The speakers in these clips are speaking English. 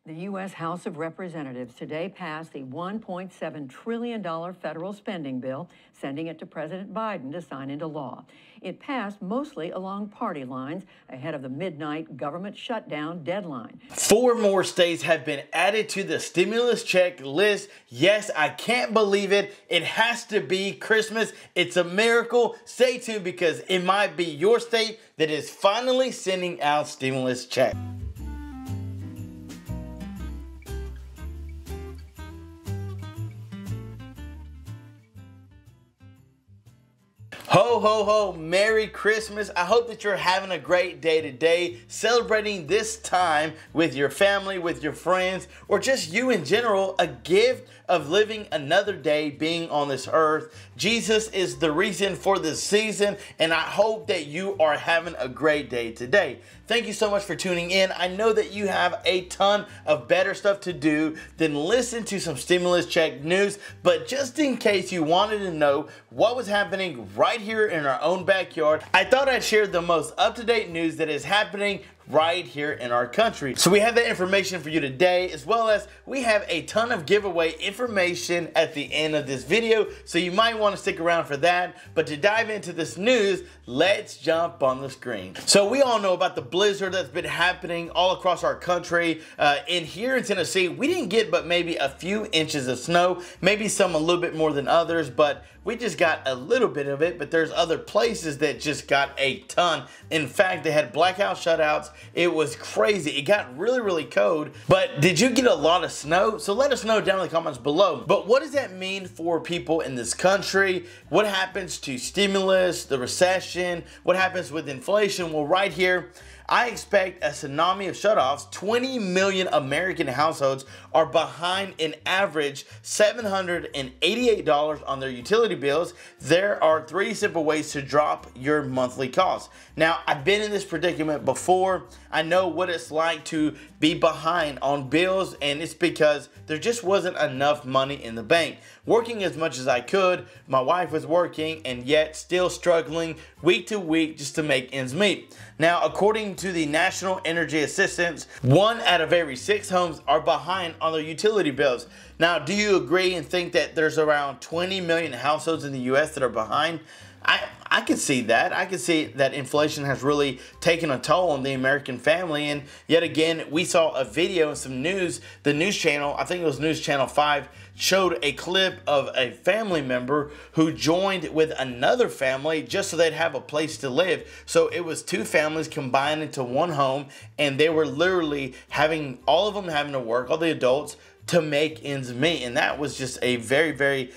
The U.S. House of Representatives today passed the $1.7 trillion federal spending bill, sending it to President Biden to sign into law. It passed mostly along party lines ahead of the midnight government shutdown deadline. 4 more states have been added to the stimulus check list. Yes, I can't believe it. It has to be Christmas. It's a miracle. Stay tuned because it might be your state that is finally sending out stimulus checks. Ho, ho, ho, Merry Christmas. I hope that you're having a great day today, celebrating this time with your family, with your friends, or just you in general, a gift of living another day being on this earth. Jesus is the reason for this season, and I hope that you are having a great day today. Thank you so much for tuning in. I know that you have a ton of better stuff to do than listen to some stimulus check news, but just in case you wanted to know what was happening right here in our own backyard, I thought I'd share the most up-to-date news that is happening right here in our country. So we have that information for you today, as well as we have a ton of giveaway information at the end of this video, so you might want to stick around for that. But to dive into this news, let's jump on the screen. So we all know about the blizzard that's been happening all across our country. Here in Tennessee, we didn't get but maybe a few inches of snow, maybe some a little bit more than others, but we just got a little bit of it. But there's other places that just got a ton. In fact, they had blackout shutouts. It was crazy. It got really, really cold. But did you get a lot of snow? So let us know down in the comments below. But what does that mean for people in this country? What happens to stimulus, the recession? What happens with inflation? Well, right here, I expect a tsunami of shutoffs. 20 million American households are behind an average $788 on their utility bills. There are 3 simple ways to drop your monthly costs. Now, I've been in this predicament before. I know what it's like to be behind on bills, and it's because there just wasn't enough money in the bank. Working as much as I could, my wife was working and yet still struggling week to week just to make ends meet. Now, according to the National Energy Assistance, 1 out of every 6 homes are behind on their utility bills. Now, do you agree and think that there's around 20 million households in the U.S. that are behind? I can see that. I can see that inflation has really taken a toll on the American family. And yet again, we saw a video and some news. The news channel, I think it was News Channel 5, showed a clip of a family member who joined with another family just so they'd have a place to live. So it was 2 families combined into one home, and they were literally having, all of them having to work, all the adults, to make ends meet, and that was just a very, very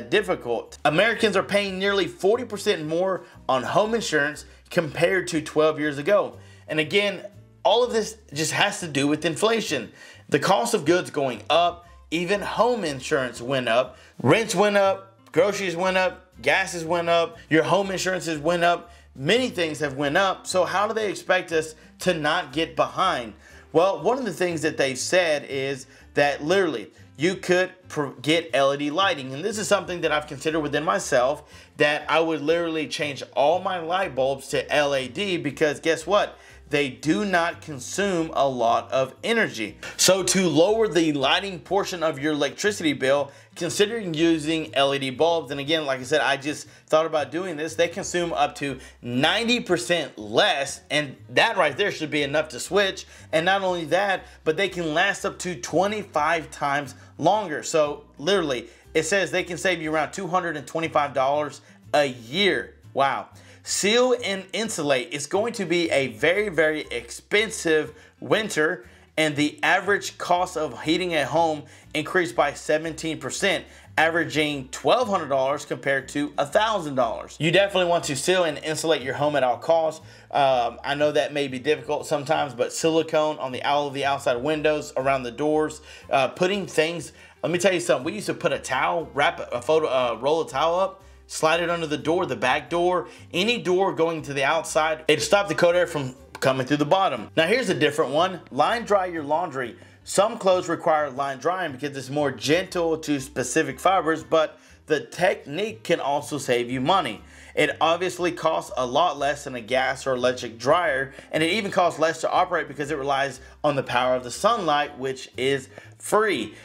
difficult. Americans are paying nearly 40% more on home insurance compared to 12 years ago. And again, all of this just has to do with inflation. The cost of goods going up, even home insurance went up, rents went up, groceries went up, gases went up, your home insurances went up, many things have went up. So how do they expect us to not get behind? Well, one of the things that they've said is that literally you could get LED lighting. And this is something that I've considered within myself, that I would literally change all my light bulbs to LED, because guess what? They do not consume a lot of energy. So to lower the lighting portion of your electricity bill, consider using LED bulbs. And again, like I said, I just thought about doing this. They consume up to 90% less, and that right there should be enough to switch. And not only that, but they can last up to 25 times longer. So literally, it says they can save you around $225 a year. Wow. Seal and insulate is going to be a very, very expensive winter, and the average cost of heating a home increased by 17%, averaging $1,200 compared to $1,000. You definitely want to seal and insulate your home at all costs. I know that may be difficult sometimes, but silicone on all of the outside windows, around the doors, putting things. Let me tell you something. We used to put a towel, wrap a roll of towel up, slide it under the door, the back door, any door going to the outside. It'd stop the cold air from coming through the bottom. Now here's a different one. Line dry your laundry. Some clothes require line drying because it's more gentle to specific fibers, but the technique can also save you money. It obviously costs a lot less than a gas or electric dryer, and it even costs less to operate because it relies on the power of the sunlight, which is free.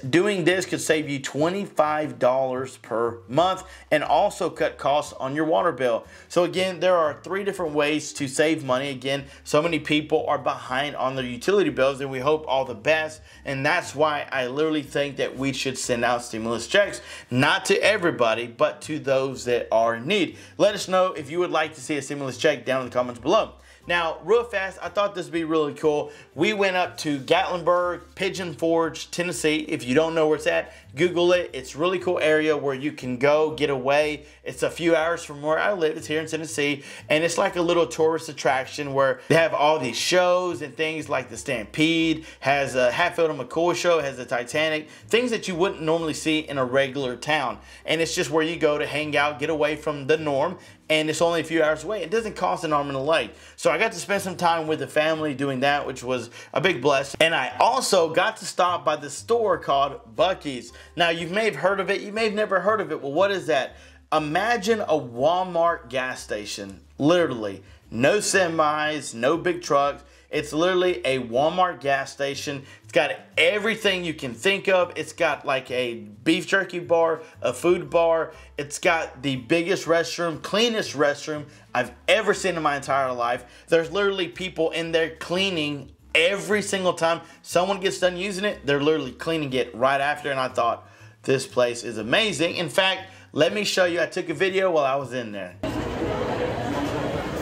Doing this could save you $25 per month and also cut costs on your water bill. So again, there are 3 different ways to save money. Again, so many people are behind on their utility bills, and we hope all the best. And that's why I literally think that we should send out stimulus checks, not to everybody, but to those that are in need. Let us know if you would like to see a stimulus check down in the comments below. Now, real fast, I thought this would be really cool. We went up to Gatlinburg, Pigeon Forge, Tennessee. If you don't know where it's at, Google it. It's a really cool area where you can go get away. It's a few hours from where I live. It's here in Tennessee. And it's like a little tourist attraction where they have all these shows and things like the Stampede, has a Hatfield and McCoy show, has the Titanic, things that you wouldn't normally see in a regular town. And it's just where you go to hang out, get away from the norm. And it's only a few hours away. It doesn't cost an arm and a leg. So I got to spend some time with the family doing that, which was a big blessing. And I also got to stop by the store called Buc-ee's. Now, you may have heard of it. You may have never heard of it. Well, what is that? Imagine a Walmart gas station. Literally. No semis, no big trucks. It's literally a Walmart gas station. It's got everything you can think of. It's got like a beef jerky bar, a food bar. It's got the biggest restroom, cleanest restroom I've ever seen in my entire life. There's literally people in there cleaning every single time someone gets done using it. They're literally cleaning it right after. And I thought, this place is amazing. In fact, let me show you. I took a video while I was in there.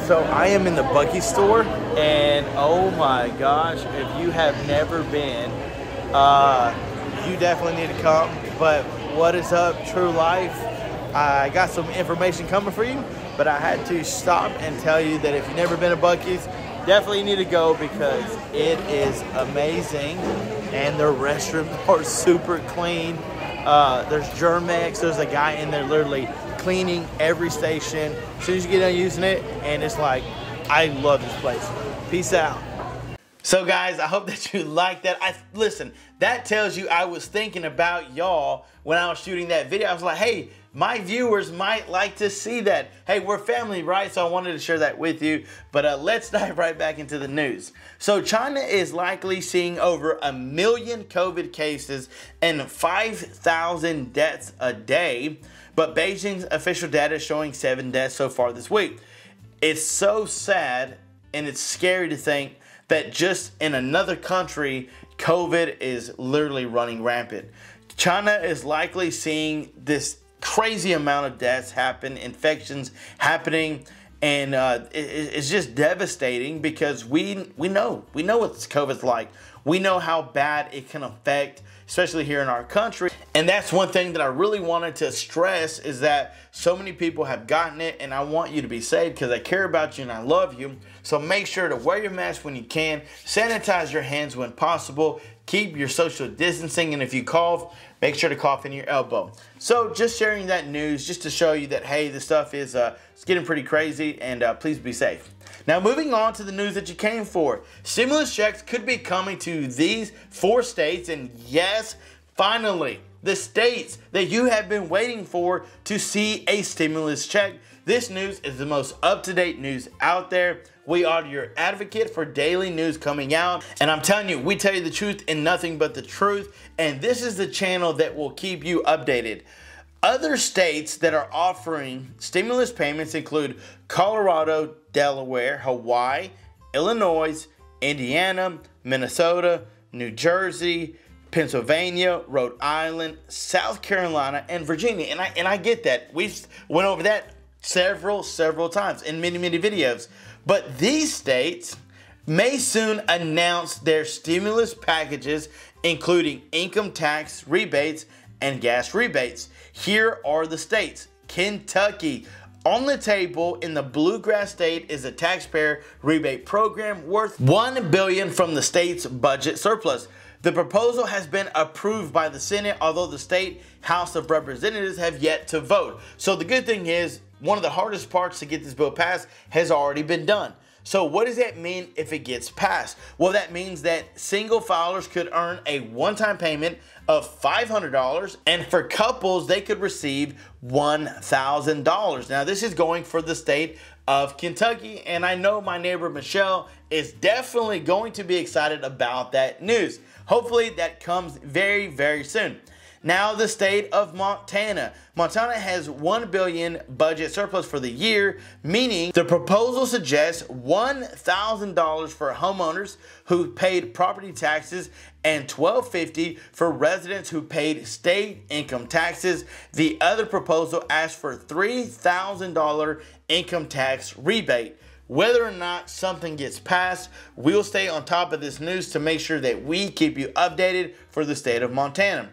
So I am in the Buc-ee's store, and oh my gosh, if you have never been, you definitely need to come. But what is up, True Life? I got some information coming for you, but I had to stop and tell you that if you've never been to Buc-ee's, definitely need to go because it is amazing, and their restrooms are super clean. There's Germex, there's a guy in there literally cleaning every station as soon as you get done using it, and it's like, I love this place. Peace out. So guys, I hope that you like that. Listen, that tells you I was thinking about y'all when I was shooting that video. I was like, hey, my viewers might like to see that. Hey, we're family, right? So I wanted to share that with you. But let's dive right back into the news. So China is likely seeing over 1 million COVID cases and 5,000 deaths a day. But Beijing's official data is showing 7 deaths so far this week. It's so sad, and it's scary to think that just in another country, COVID is literally running rampant. China is likely seeing this crazy amount of deaths happen, infections happening, and it's just devastating because we know what COVID's like. We know how bad it can affect, especially here in our country. And that's one thing that I really wanted to stress is that so many people have gotten it, and I want you to be safe because I care about you and I love you. So make sure to wear your mask when you can, sanitize your hands when possible, keep your social distancing, and if you cough, make sure to cough in your elbow. So just sharing that news just to show you that, hey, this stuff is it's getting pretty crazy, and please be safe. Now, moving on to the news that you came for. Stimulus checks could be coming to these 4 states, and yes, finally, the states that you have been waiting for to see a stimulus check. This news is the most up-to-date news out there. We are your advocate for daily news coming out, and I'm telling you, we tell you the truth and nothing but the truth, and this is the channel that will keep you updated. Other states that are offering stimulus payments include Colorado, Delaware, Hawaii, Illinois, Indiana, Minnesota, New Jersey, Pennsylvania, Rhode Island, South Carolina, and Virginia. And I get that. We've went over that several times in many videos. But these states may soon announce their stimulus packages, including income tax rebates and gas rebates. Here are the states. Kentucky. On the table in the Bluegrass State is a taxpayer rebate program worth $1 billion from the state's budget surplus. The proposal has been approved by the Senate, although the state House of Representatives have yet to vote. So the good thing is, one of the hardest parts to get this bill passed has already been done. So what does that mean if it gets passed? Well, that means that single filers could earn a one-time payment of $500, and for couples, they could receive $1,000. Now, this is going for the state of Kentucky, and I know my neighbor Michelle is definitely going to be excited about that news. Hopefully that comes very, very soon. Now, the state of Montana. Montana has $1 billion budget surplus for the year, meaning the proposal suggests $1,000 for homeowners who paid property taxes and $1,250 for residents who paid state income taxes. The other proposal asks for $3,000 income tax rebate. Whether or not something gets passed, we'll stay on top of this news to make sure that we keep you updated for the state of Montana.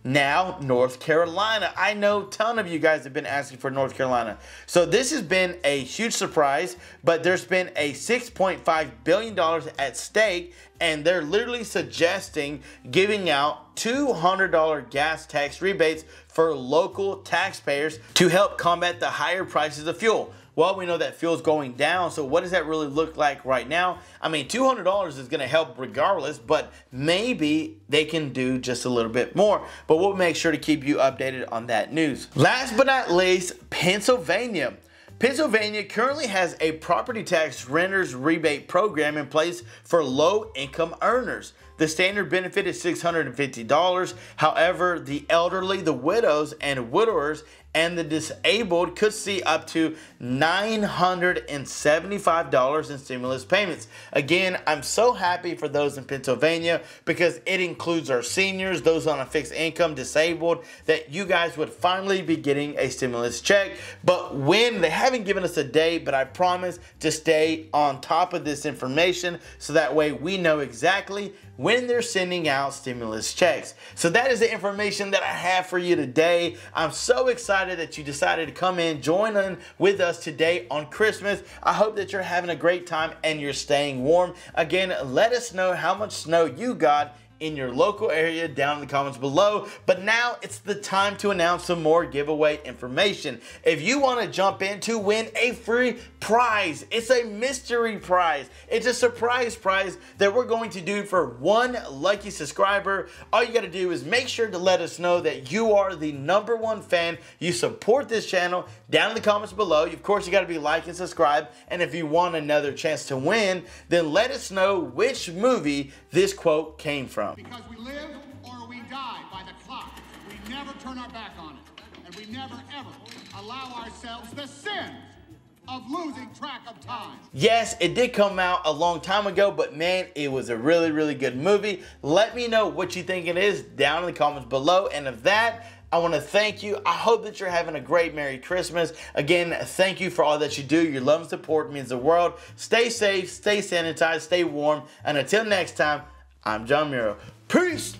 Now, North Carolina. I know a ton of you guys have been asking for North Carolina. So this has been a huge surprise, but there's been a $6.5 billion at stake, and they're literally suggesting giving out $200 gas tax rebates for local taxpayers to help combat the higher prices of fuel. Well, we know that fuel's going down, so what does that really look like right now? I mean, $200 is going to help regardless, but maybe they can do just a little bit more. But we'll make sure to keep you updated on that news. Last but not least, Pennsylvania. Pennsylvania currently has a property tax renters rebate program in place for low-income earners. The standard benefit is $650. However, the elderly, the widows and widowers, and the disabled could see up to $975 in stimulus payments. Again, I'm so happy for those in Pennsylvania because it includes our seniors, those on a fixed income, disabled, that you guys would finally be getting a stimulus check. But when they haven't given us a date, but I promise to stay on top of this information so that way we know exactly when they're sending out stimulus checks. So that is the information that I have for you today. I'm so excited that you decided to come in, join in with us today on Christmas. I hope that you're having a great time and you're staying warm. Again, let us know how much snow you got in your local area down in the comments below. But now it's the time to announce some more giveaway information. If you want to jump in to win a free prize, it's a mystery prize. It's a surprise prize that we're going to do for one lucky subscriber. All you got to do is make sure to let us know that you are the #1 fan. You support this channel down in the comments below. Of course, you got to be like and subscribe. And if you want another chance to win, then let us know which movie this quote came from. Because we live or we die by the clock. We never turn our back on it. And we never, ever allow ourselves the sins of losing track of time. Yes, it did come out a long time ago, but man, it was a really, really good movie. Let me know what you think it is down in the comments below. And of that, I want to thank you. I hope that you're having a great Merry Christmas. Again, thank you for all that you do. Your love and support means the world. Stay safe, stay sanitized, stay warm. And until next time, I'm John Muro. Peace!